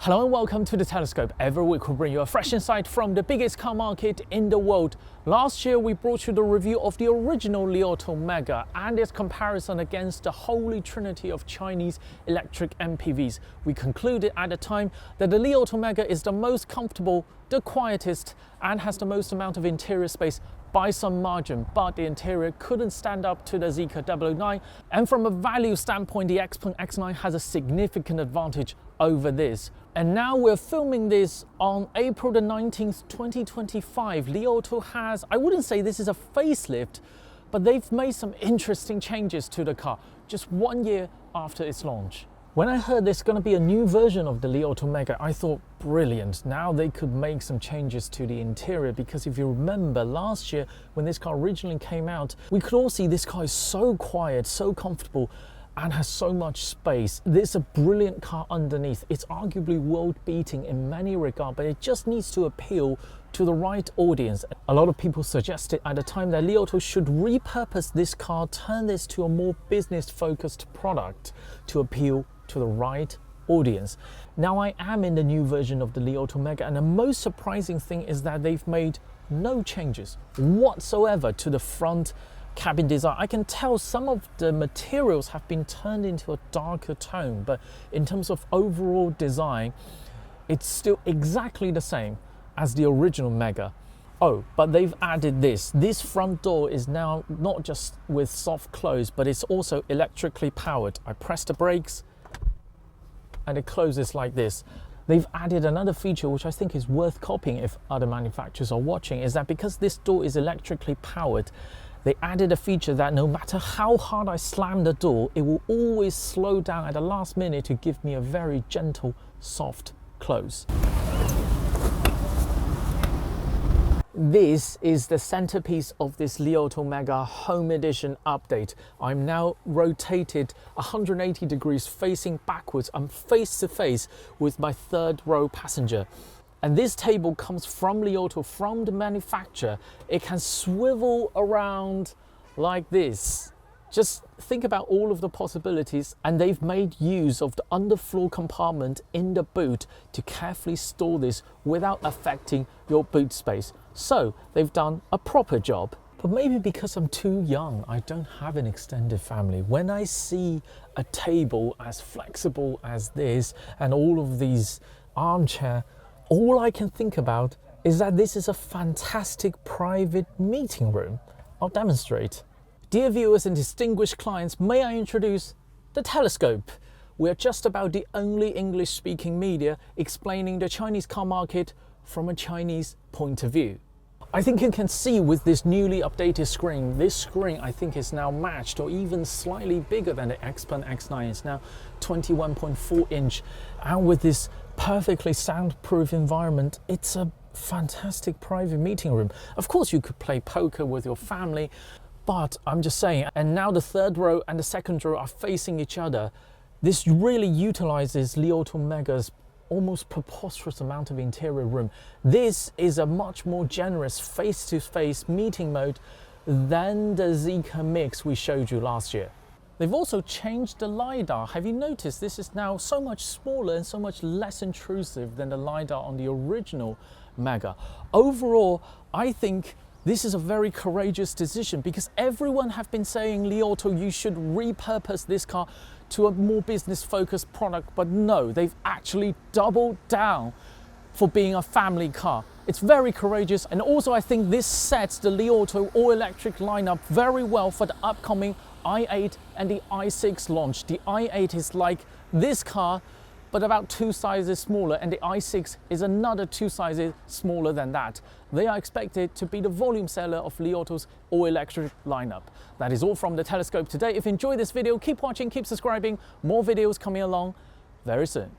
Hello and welcome to The Telescope. Every week we bring you a fresh insight from the biggest car market in the world. Last year we brought you the review of the original Li Auto Mega and its comparison against the holy trinity of Chinese electric MPVs. We concluded at the time that the Li Auto Mega is the most comfortable, the quietest, and has the most amount of interior space by some margin, but the interior couldn't stand up to the Zeekr 009, and from a value standpoint the XPeng X9 has a significant advantage over this. And now we're filming this on April the 19th, 2025. Li Auto has, I wouldn't say this is a facelift, but they've made some interesting changes to the car just 1 year after its launch. When I heard there's going to be a new version of the Li Auto Mega, I thought, brilliant. Now they could make some changes to the interior, because if you remember last year when this car originally came out, we could all see this car is so quiet, so comfortable, and has so much space. This is a brilliant car underneath. It's arguably world-beating in many regards, but it just needs to appeal to the right audience. A lot of people suggested at the time that Li Auto should repurpose this car, turn this to a more business-focused product to appeal to the right audience. Now I am in the new version of the Li Auto Mega, and the most surprising thing is that they've made no changes whatsoever to the front cabin design. I can tell some of the materials have been turned into a darker tone, but in terms of overall design, it's still exactly the same as the original Mega. Oh, but they've added this. This front door is now not just with soft close, but it's also electrically powered. I press the brakes and it closes like this. They've added another feature which I think is worth copying if other manufacturers are watching, is that because this door is electrically powered, they added a feature that no matter how hard I slam the door, it will always slow down at the last minute to give me a very gentle, soft close. This is the centerpiece of this Li Auto Mega Home Edition update. I'm now rotated 180 degrees facing backwards. I'm face to face with my third row passenger. And this table comes from Li Auto, from the manufacturer. It can swivel around like this. Just think about all of the possibilities, and they've made use of the underfloor compartment in the boot to carefully store this without affecting your boot space. So they've done a proper job. But maybe because I'm too young, I don't have an extended family. When I see a table as flexible as this and all of these armchairs, all I can think about is that this is a fantastic private meeting room. I'll demonstrate. Dear viewers and distinguished clients, may I introduce The Telescope. We're just about the only English-speaking media explaining the Chinese car market from a Chinese point of view. I think you can see with this newly updated screen, this screen I think is now matched or even slightly bigger than the XPeng X9. It's now 21.4 inch, and with this perfectly soundproof environment, it's a fantastic private meeting room. Of course you could play poker with your family, but I'm just saying, and now the third row and the second row are facing each other. This really utilizes Li Auto Mega's almost preposterous amount of interior room. This is a much more generous face-to-face meeting mode than the Zeekr Mix we showed you last year. They've also changed the LiDAR. Have you noticed this is now so much smaller and so much less intrusive than the LiDAR on the original Mega? Overall, I think this is a very courageous decision, because everyone have been saying, Li Auto, you should repurpose this car to a more business-focused product, but no, they've actually doubled down for being a family car. It's very courageous, and also I think this sets the Li Auto all-electric lineup very well for the upcoming i8 and the i6 launch. The i8 is like this car, but about 2 sizes smaller, and the i6 is another 2 sizes smaller than that. They are expected to be the volume seller of Li Auto's all-electric lineup. That is all from The Telescope today. If you enjoyed this video, keep watching, keep subscribing. More videos coming along very soon.